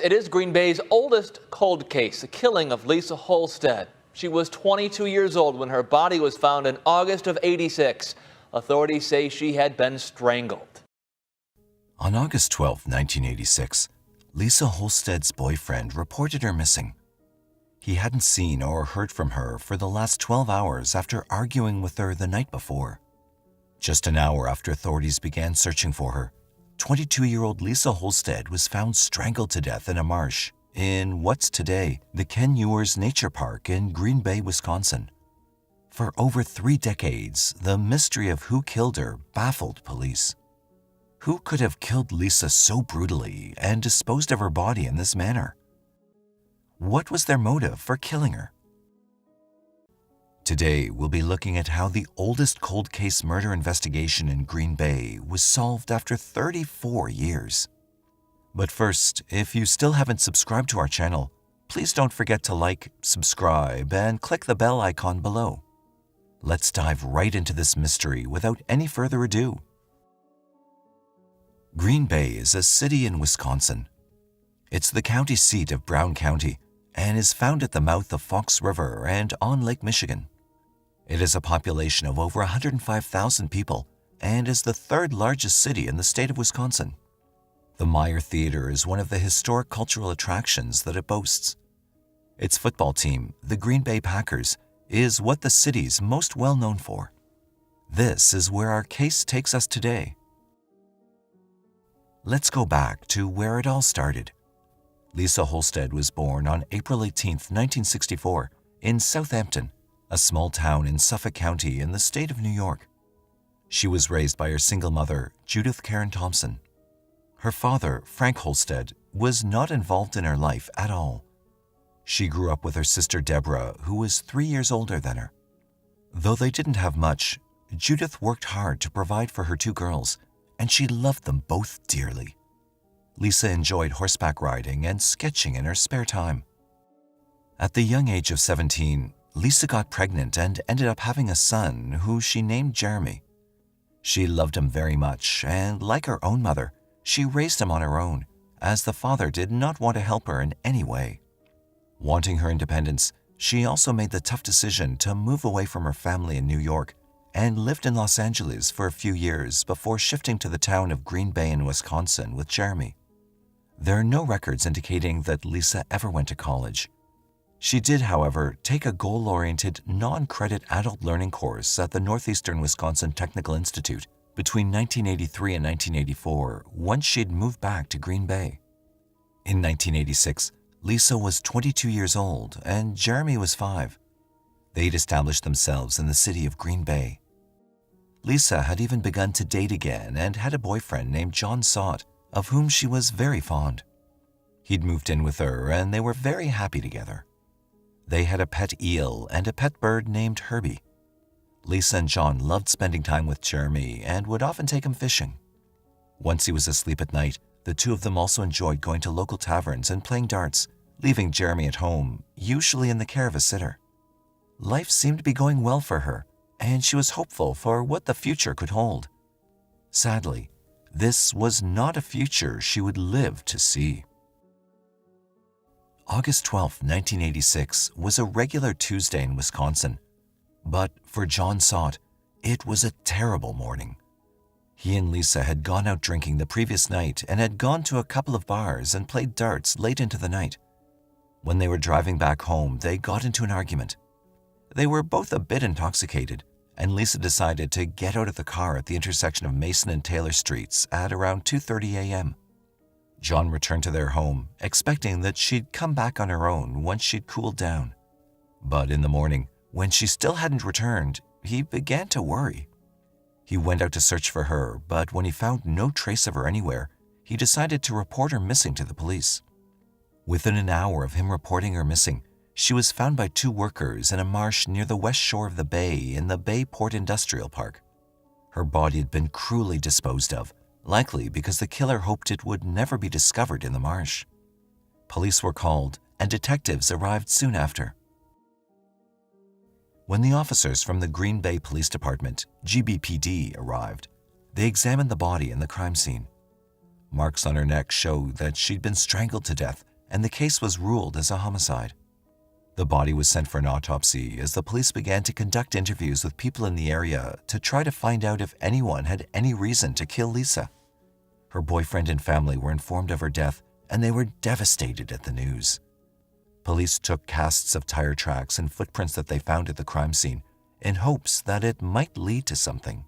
It is Green Bay's oldest cold case, the killing of Lisa Holstead. She was 22 years old when her body was found in August of '86. Authorities say she had been strangled. On August 12, 1986, Lisa Holstead's boyfriend reported her missing. He hadn't seen or heard from her for the last 12 hours after arguing with her the night before. Just an hour after authorities began searching for her, 22-year-old Lisa Holstead was found strangled to death in a marsh in what's today the Ken Euers Nature Park in Green Bay, Wisconsin. For over 3 decades, the mystery of who killed her baffled police. Who could have killed Lisa so brutally and disposed of her body in this manner? What was their motive for killing her? Today, we'll be looking at how the oldest cold case murder investigation in Green Bay was solved after 34 years. But first, if you still haven't subscribed to our channel, please don't forget to like, subscribe, and click the bell icon below. Let's dive right into this mystery without any further ado. Green Bay is a city in Wisconsin. It's the county seat of Brown County and is found at the mouth of Fox River and on Lake Michigan. It has a population of over 105,000 people and is the 3rd largest city in the state of Wisconsin. The Meyer Theater is one of the historic cultural attractions that it boasts. Its football team, the Green Bay Packers, is what the city's most well known for. This is where our case takes us today. Let's go back to where it all started. Lisa Holstead was born on April 18, 1964, in Southampton, a small town in Suffolk County in the state of New York. She was raised by her single mother, Judith Karen Thompson. Her father, Frank Holstead, was not involved in her life at all. She grew up with her sister Deborah, who was 3 years older than her. Though they didn't have much, Judith worked hard to provide for her 2 girls, and she loved them both dearly. Lisa enjoyed horseback riding and sketching in her spare time. At the young age of 17, Lisa got pregnant and ended up having a son who she named Jeremy. She loved him very much, and like her own mother, she raised him on her own, as the father did not want to help her in any way. Wanting her independence, she also made the tough decision to move away from her family in New York and lived in Los Angeles for a few years before shifting to the town of Green Bay in Wisconsin with Jeremy. There are no records indicating that Lisa ever went to college. She did, however, take a goal-oriented, non-credit adult learning course at the Northeastern Wisconsin Technical Institute between 1983 and 1984, once she'd moved back to Green Bay. In 1986, Lisa was 22 years old and Jeremy was 5. They'd established themselves in the city of Green Bay. Lisa had even begun to date again and had a boyfriend named John Sott, of whom she was very fond. He'd moved in with her and they were very happy together. They had a pet eel and a pet bird named Herbie. Lisa and John loved spending time with Jeremy and would often take him fishing. Once he was asleep at night, the 2 of them also enjoyed going to local taverns and playing darts, leaving Jeremy at home, usually in the care of a sitter. Life seemed to be going well for her, and she was hopeful for what the future could hold. Sadly, this was not a future she would live to see. August 12, 1986 was a regular Tuesday in Wisconsin, but for John Sott, it was a terrible morning. He and Lisa had gone out drinking the previous night and had gone to a couple of bars and played darts late into the night. When they were driving back home, they got into an argument. They were both a bit intoxicated, and Lisa decided to get out of the car at the intersection of Mason and Taylor Streets at around 2:30 a.m. John returned to their home, expecting that she'd come back on her own once she'd cooled down. But in the morning, when she still hadn't returned, he began to worry. He went out to search for her, but when he found no trace of her anywhere, he decided to report her missing to the police. Within an hour of him reporting her missing, she was found by 2 workers in a marsh near the west shore of the bay in the Bayport Industrial Park. Her body had been cruelly disposed of, likely because the killer hoped it would never be discovered in the marsh. Police were called, and detectives arrived soon after. When the officers from the Green Bay Police Department, GBPD, arrived, they examined the body in the crime scene. Marks on her neck showed that she'd been strangled to death and the case was ruled as a homicide. The body was sent for an autopsy as the police began to conduct interviews with people in the area to try to find out if anyone had any reason to kill Lisa. Her boyfriend and family were informed of her death, and they were devastated at the news. Police took casts of tire tracks and footprints that they found at the crime scene in hopes that it might lead to something.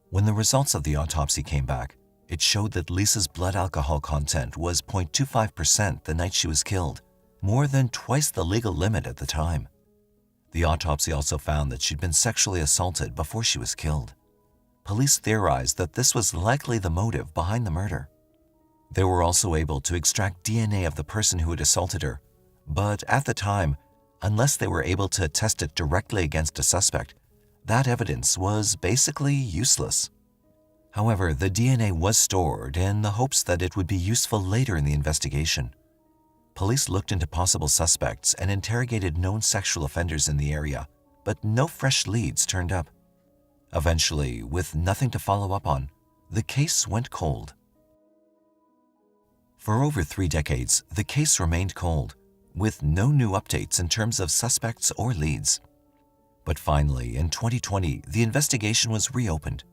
When the results of the autopsy came back, it showed that Lisa's blood alcohol content was 0.25% the night she was killed, more than twice the legal limit at the time. The autopsy also found that she'd been sexually assaulted before she was killed. Police theorized that this was likely the motive behind the murder. They were also able to extract DNA of the person who had assaulted her, but at the time, unless they were able to test it directly against a suspect, that evidence was basically useless. However, the DNA was stored in the hopes that it would be useful later in the investigation. Police looked into possible suspects and interrogated known sexual offenders in the area, but no fresh leads turned up. Eventually, with nothing to follow up on, the case went cold. For over 3 decades, the case remained cold, with no new updates in terms of suspects or leads. But finally, in 2020, the investigation was reopened.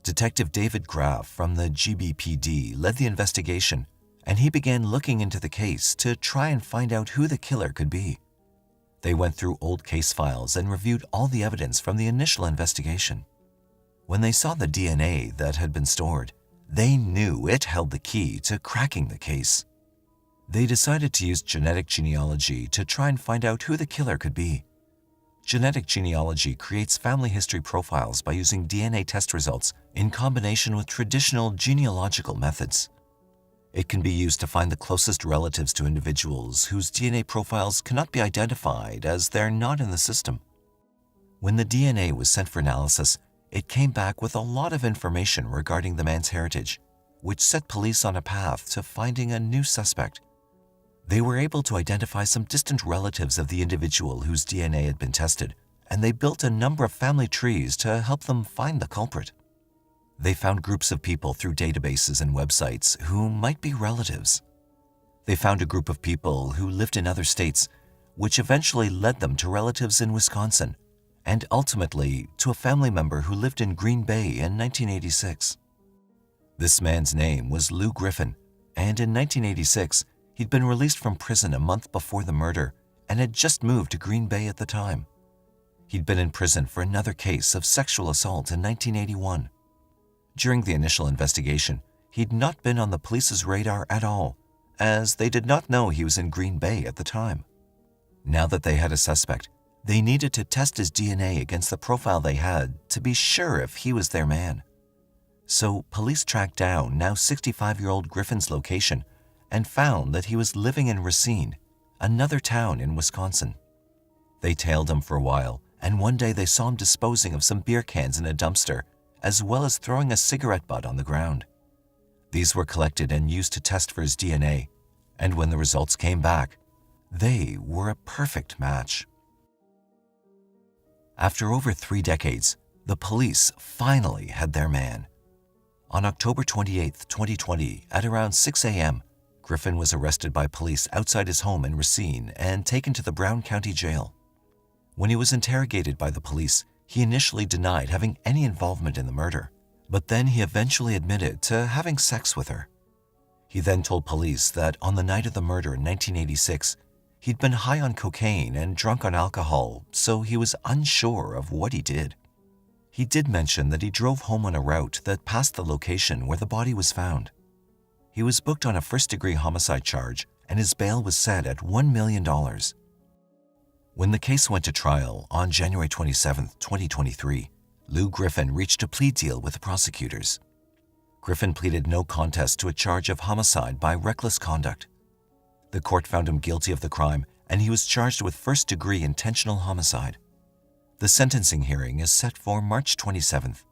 Detective David Graff from the GBPD led the investigation, and he began looking into the case to try and find out who the killer could be. They went through old case files and reviewed all the evidence from the initial investigation. When they saw the DNA that had been stored, they knew it held the key to cracking the case. They decided to use genetic genealogy to try and find out who the killer could be. Genetic genealogy creates family history profiles by using DNA test results in combination with traditional genealogical methods. It can be used to find the closest relatives to individuals whose DNA profiles cannot be identified as they're not in the system. When the DNA was sent for analysis, it came back with a lot of information regarding the man's heritage, which set police on a path to finding a new suspect. They were able to identify some distant relatives of the individual whose DNA had been tested, and they built a number of family trees to help them find the culprit. They found groups of people through databases and websites who might be relatives. They found a group of people who lived in other states, which eventually led them to relatives in Wisconsin, and ultimately to a family member who lived in Green Bay in 1986. This man's name was Lou Griffin, and in 1986, he'd been released from prison a month before the murder and had just moved to Green Bay at the time. He'd been in prison for another case of sexual assault in 1981. During the initial investigation, he'd not been on the police's radar at all, as they did not know he was in Green Bay at the time. Now that they had a suspect, they needed to test his DNA against the profile they had to be sure if he was their man. So police tracked down now 65-year-old Griffin's location and found that he was living in Racine, another town in Wisconsin. They tailed him for a while, and one day they saw him disposing of some beer cans in a dumpster, as well as throwing a cigarette butt on the ground. These were collected and used to test for his DNA, and when the results came back, they were a perfect match. After over 3 decades, the police finally had their man. On October 28, 2020, at around 6 a.m., Griffin was arrested by police outside his home in Racine and taken to the Brown County Jail. When he was interrogated by the police, he initially denied having any involvement in the murder, but then he eventually admitted to having sex with her. He then told police that on the night of the murder in 1986, he'd been high on cocaine and drunk on alcohol, so he was unsure of what he did. He did mention that he drove home on a route that passed the location where the body was found. He was booked on a first-degree homicide charge, and his bail was set at $1 million. When the case went to trial on January 27, 2023, Lou Griffin reached a plea deal with the prosecutors. Griffin pleaded no contest to a charge of homicide by reckless conduct. The court found him guilty of the crime, and he was charged with first-degree intentional homicide. The sentencing hearing is set for March 27th.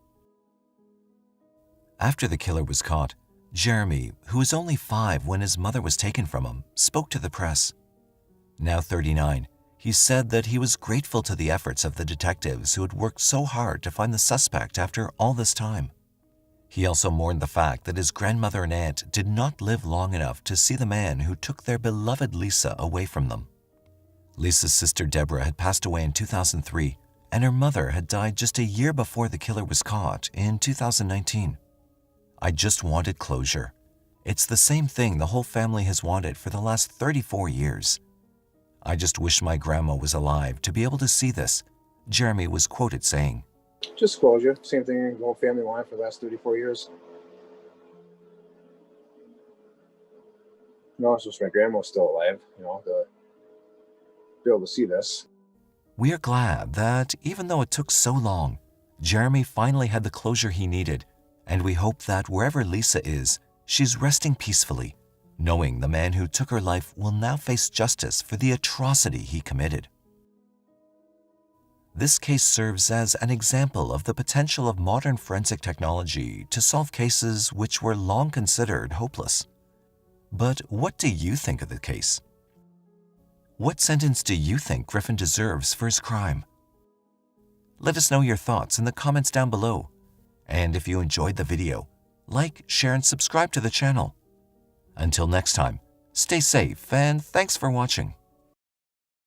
After the killer was caught, Jeremy, who was only 5 when his mother was taken from him, spoke to the press. Now 39, he said that he was grateful to the efforts of the detectives who had worked so hard to find the suspect after all this time. He also mourned the fact that his grandmother and aunt did not live long enough to see the man who took their beloved Lisa away from them. Lisa's sister Deborah had passed away in 2003, and her mother had died just a year before the killer was caught in 2019. I just wanted closure. It's the same thing the whole family has wanted for the last 34 years. I just wish my grandma was alive to be able to see this, Jeremy was quoted saying. Just closure. Same thing the whole family wanted for the last 34 years. No, it's just my grandma's still alive, to be able to see this. We are glad that even though it took so long, Jeremy finally had the closure he needed, and we hope that wherever Lisa is, she's resting peacefully, knowing the man who took her life will now face justice for the atrocity he committed. This case serves as an example of the potential of modern forensic technology to solve cases which were long considered hopeless. But what do you think of the case? What sentence do you think Griffin deserves for his crime? Let us know your thoughts in the comments down below. And if you enjoyed the video, like, share, and subscribe to the channel. Until next time, stay safe and thanks for watching.